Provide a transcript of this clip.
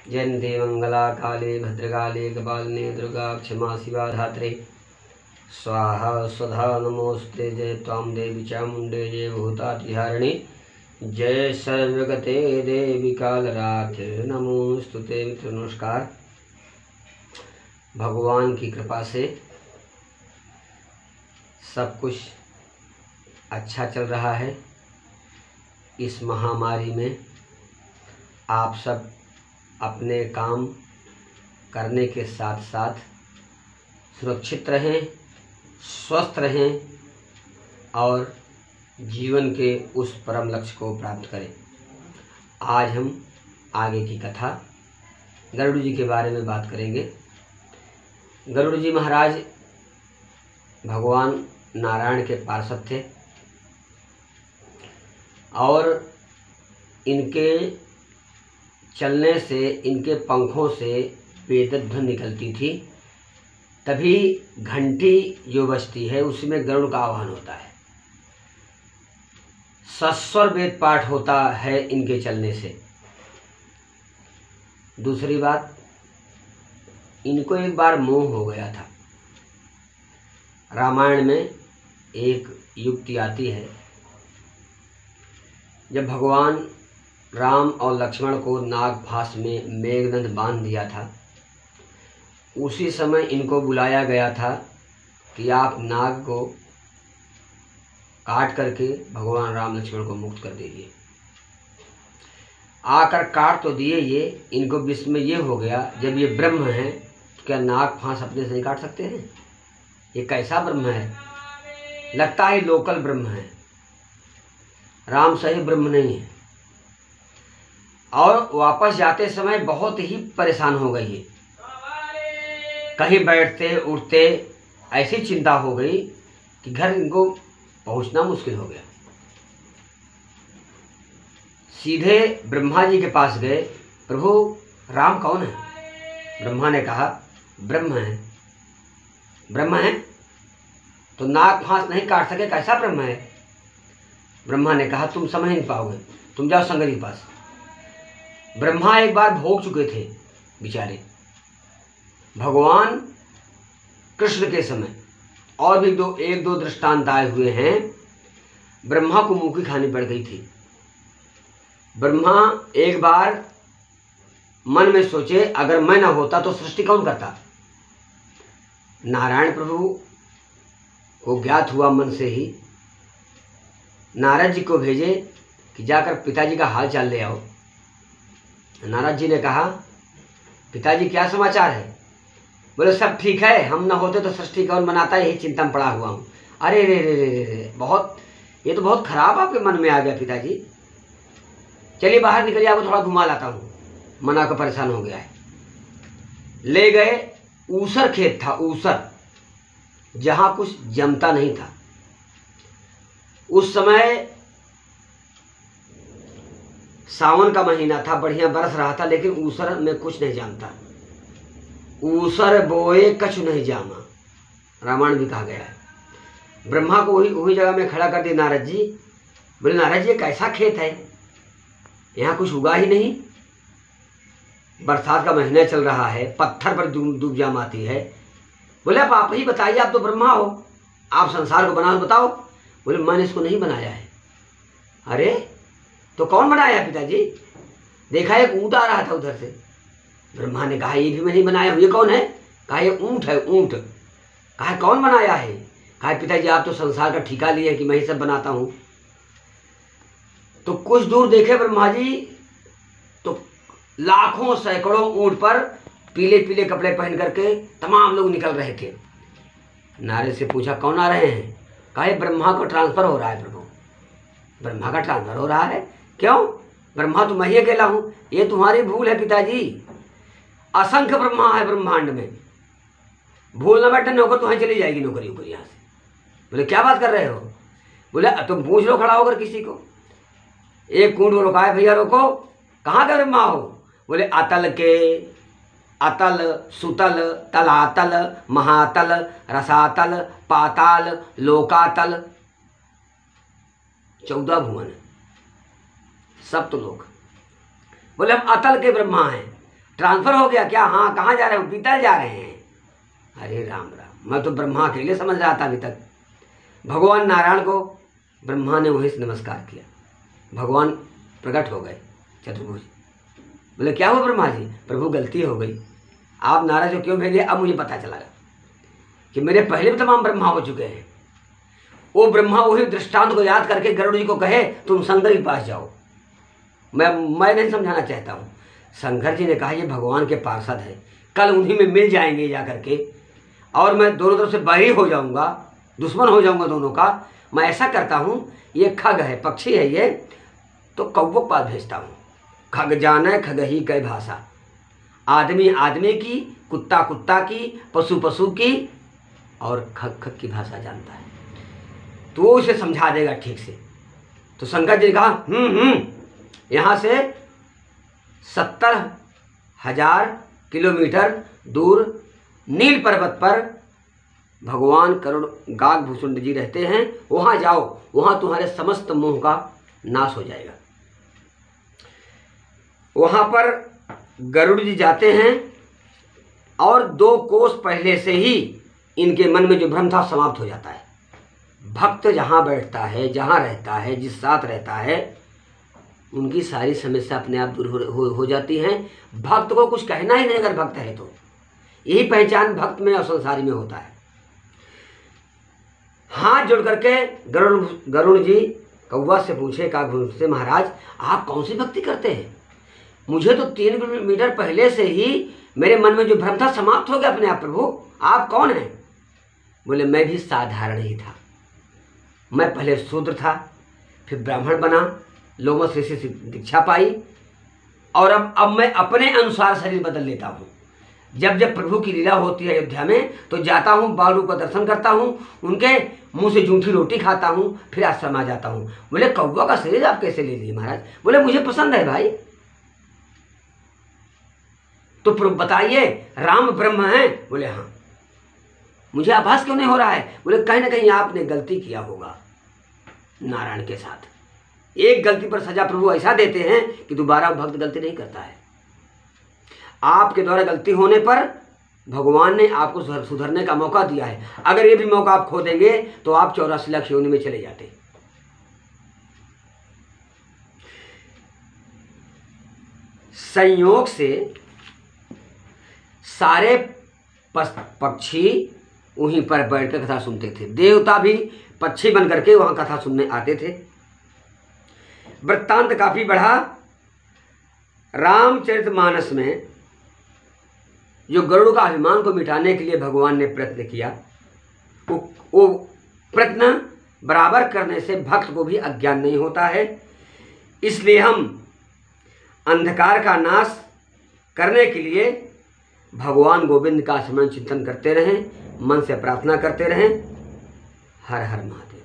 जयन्ते मंगला काले भद्रकाले कपालिनी दुर्गा क्षमा शिवा धात्रे स्वाहा स्वधा नमोस्ते। जय त्वां देवी चामुण्डे जय भूतातिहारिणे जय सर्वगते देवी कालरात्रि नमोस्तुते। मित्र नमस्कार। भगवान की कृपा से सब कुछ अच्छा चल रहा है। इस महामारी में आप सब अपने काम करने के साथ साथ सुरक्षित रहें, स्वस्थ रहें और जीवन के उस परम लक्ष्य को प्राप्त करें। आज हम आगे की कथा गरुड़ जी के बारे में बात करेंगे। गरुड़ जी महाराज भगवान नारायण के पार्षद थे और इनके चलने से, इनके पंखों से वेदध्वनि निकलती थी। तभी घंटी जो बजती है उसमें गरुड़ का आह्वान होता है। सस्वर वेद पाठ होता है इनके चलने से। दूसरी बात, इनको एक बार मोह हो गया था। रामायण में एक युक्ति आती है, जब भगवान राम और लक्ष्मण को नागफास में मेघनद बांध दिया था, उसी समय इनको बुलाया गया था कि आप नाग को काट करके भगवान राम लक्ष्मण को मुक्त कर दीजिए। आकर काट तो दिए। ये इनको विस्मय ये हो गया, जब ये ब्रह्म हैं तो क्या नाग फांस अपने से नहीं काट सकते हैं? ये कैसा ब्रह्म है? लगता है लोकल ब्रह्म है, राम सही ब्रह्म नहीं है। और वापस जाते समय बहुत ही परेशान हो गई है। कहीं बैठते उठते ऐसी चिंता हो गई कि घर इनको पहुंचना मुश्किल हो गया। सीधे ब्रह्मा जी के पास गए, प्रभु राम कौन है? ब्रह्मा ने कहा ब्रह्म है। ब्रह्म है तो नाग फांस नहीं काट सके, कैसा ब्रह्म है? ब्रह्मा ने कहा तुम समझ नहीं पाओगे, तुम जाओ शंकर के पास। ब्रह्मा एक बार भोग चुके थे बेचारे भगवान कृष्ण के समय, और भी एक दो दृष्टांत आए हुए हैं। ब्रह्मा को मुँह की खानी पड़ गई थी। ब्रह्मा एक बार मन में सोचे, अगर मैं ना होता तो सृष्टि कौन करता? नारायण प्रभु को ज्ञात हुआ मन से ही, नारद जी को भेजे कि जाकर पिताजी का हाल चाल ले आओ। नारद जी ने कहा पिताजी क्या समाचार है? बोले सब ठीक है, हम ना होते तो सृष्टि कौन बनाता, यही चिंता में पड़ा हुआ हूँ। अरे रे रे रे रे, बहुत ये तो बहुत खराब आपके मन में आ गया पिताजी। चलिए बाहर निकलिए, आपको थोड़ा घुमा लाता हूँ, मना को परेशान हो गया है। ले गए। ऊसर खेत था, ऊसर, जहाँ कुछ जमता नहीं था। उस समय सावन का महीना था, बढ़िया बरस रहा था, लेकिन ऊसर में कुछ नहीं जानता। ऊसर बोए कछु नहीं जामा, रामायण भी कहा गया है। ब्रह्मा को वही जगह में खड़ा कर दिया नारद जी। बोले नारद जी कैसा खेत है, यहाँ कुछ उगा ही नहीं। बरसात का महीना चल रहा है, पत्थर पर डूब जाम आती है। बोले आप ही बताइए, आप तो ब्रह्मा हो, आप संसार को बनाओ, बताओ। बोले मैंने इसको नहीं बनाया है। अरे तो कौन बनाया पिताजी? देखा एक ऊँट आ रहा था उधर से। ब्रह्मा ने कहा ये भी मैं नहीं बनाया हूँ। ये कौन है? कहा ये ऊँट है, ऊँट। कहा कौन बनाया है? कहा पिताजी आप तो संसार का ठिका लिए कि मैं ही सब बनाता हूँ। तो कुछ दूर देखे ब्रह्मा जी तो लाखों सैकड़ों ऊँट पर पीले पीले कपड़े पहन करके तमाम लोग निकल रहे थे। नारद से पूछा कौन आ रहे हैं? कहा ब्रह्मा को ट्रांसफर हो रहा है प्रभु। ब्रह्मा का ट्रांसफर हो रहा है? क्यों? ब्रह्मा तो मैं ही अकेला हूँ। ये तुम्हारी भूल है पिताजी, असंख्य ब्रह्मा है ब्रह्मांड में। भूल ना बैठे, नौकर तुम्हें चली जाएगी नौकरी ऊपर यहाँ से। बोले क्या बात कर रहे हो? बोले तुम पूछ लो खड़ा होकर किसी को। एक कूंड को रोका है, भैया रोको, कहाँ का ब्रह्मा हो? बोले अतल के, अतल, सुतल, तलातल, महातल, रसातल, पाताल, लोकातल, 14 भुवन, सप्तलोक। बोले हम अतल के ब्रह्मा हैं। ट्रांसफर हो गया क्या? हाँ, कहाँ जा रहे हो? पीतल जा रहे हैं। अरे राम राम, मैं तो ब्रह्मा अकेले समझ रहा था अभी तक। भगवान नारायण को ब्रह्मा ने वहीं से नमस्कार किया। भगवान प्रकट हो गए चतुर्भुज। बोले क्या हुआ ब्रह्मा जी? प्रभु गलती हो गई, आप नाराज हो क्यों भेजे? अब मुझे पता चला कि मेरे पहले भी तमाम ब्रह्मा हो चुके हैं। वो ब्रह्मा वही दृष्टांत को याद करके गरुड़ जी को कहे तुम शंकर के पास जाओ। मैं नहीं समझाना चाहता हूँ। शंकर जी ने कहा ये भगवान के पार्षद है, कल उन्हीं में मिल जाएंगे जा करके, और मैं दोनों तरफ से बैरी हो जाऊंगा, दुश्मन हो जाऊंगा दोनों का। मैं ऐसा करता हूँ, ये खग है, पक्षी है ये, तो कौवों के पास भेजता हूँ। खग जाने खग ही कई भाषा, आदमी आदमी की, कुत्ता कुत्ता की, पशु पशु की, और खग खग की भाषा जानता है, तो वो उसे समझा देगा ठीक से। तो शंकर जी ने कहा यहाँ से 70,000 किलोमीटर दूर नील पर्वत पर भगवान करुण गाग भूषुंड जी रहते हैं, वहाँ जाओ, वहाँ तुम्हारे समस्त मोह का नाश हो जाएगा। वहाँ पर गरुड़ जी जाते हैं और 2 कोस पहले से ही इनके मन में जो भ्रम था समाप्त हो जाता है। भक्त जहाँ बैठता है, जहाँ रहता है, जिस साथ रहता है, उनकी सारी समस्या अपने आप दूर हो जाती हैं। भक्त को कुछ कहना ही नहीं अगर भक्त है तो। यही पहचान भक्त में और संसारी में होता है। हाथ जोड़ करके गरुड़ जी कौवा से पूछे, काग से महाराज आप कौन सी भक्ति करते हैं? मुझे तो 3 किलोमीटर पहले से ही मेरे मन में जो भ्रम था समाप्त हो गया अपने आप। प्रभु आप कौन हैं? बोले मैं भी साधारण ही था। मैं पहले शूद्र था, फिर ब्राह्मण बना, लोमस ऋषि से दीक्षा पाई, और अब मैं अपने अनुसार शरीर बदल लेता हूँ। जब जब प्रभु की लीला होती है अयोध्या में तो जाता हूँ, बालू का दर्शन करता हूँ, उनके मुंह से जूठी रोटी खाता हूँ, फिर आश्रम आ जाता हूँ। बोले कौवा का शरीर आप कैसे ले लिए महाराज? बोले मुझे पसंद है भाई। तो बताइए राम ब्रह्म है? बोले हाँ। मुझे आभास क्यों नहीं हो रहा है? बोले कहीं ना कहीं आपने गलती किया होगा नारायण के साथ। एक गलती पर सजा प्रभु ऐसा देते हैं कि दोबारा भक्त गलती नहीं करता है। आपके द्वारा गलती होने पर भगवान ने आपको सुधरने का मौका दिया है। अगर ये भी मौका आप खो देंगे तो आप 84 लाख योनि में चले जाते। संयोग से सारे पक्षी वहीं पर बैठकर कथा सुनते थे। देवता भी पक्षी बन करके वहां कथा सुनने आते थे। वृत्तांत काफी बढ़ा। रामचरितमानस में जो गरुड़ का अभिमान को मिटाने के लिए भगवान ने प्रयत्न किया, वो प्रयत्न बराबर करने से भक्त को भी अज्ञान नहीं होता है। इसलिए हम अंधकार का नाश करने के लिए भगवान गोविंद का स्मरण चिंतन करते रहें, मन से प्रार्थना करते रहें। हर हर महादेव।